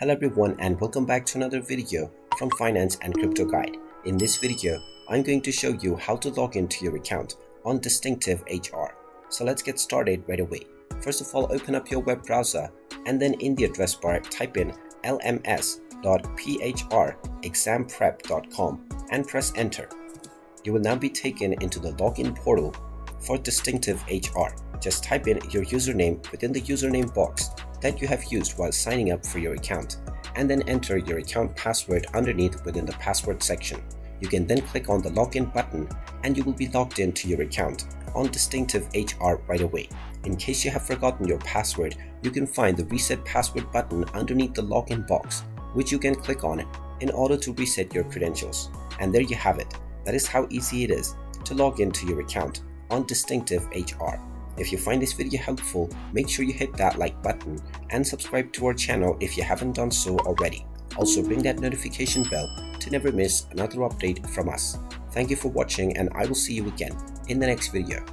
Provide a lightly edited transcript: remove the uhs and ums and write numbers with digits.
Hello everyone and welcome back to another video from Finance and Crypto Guide. In this video, I'm going to show you how to log into your account on Distinctive HR. So let's get started right away. First of all, open up your web browser and then in the address bar type in lms.phrexamprep.com and press enter. You will now be taken into the login portal for Distinctive HR. Just type in your username within the username box that you have used while signing up for your account, and then enter your account password underneath within the password section. You can then click on the login button and you will be logged into your account on Distinctive HR right away. In case you have forgotten your password, you can find the reset password button underneath the login box, which you can click on in order to reset your credentials. And there you have it. That is how easy it is to log into your account on Distinctive HR. If you find this video helpful, make sure you hit that like button and subscribe to our channel if you haven't done so already. Also ring that notification bell to never miss another update from us. Thank you for watching and I will see you again in the next video.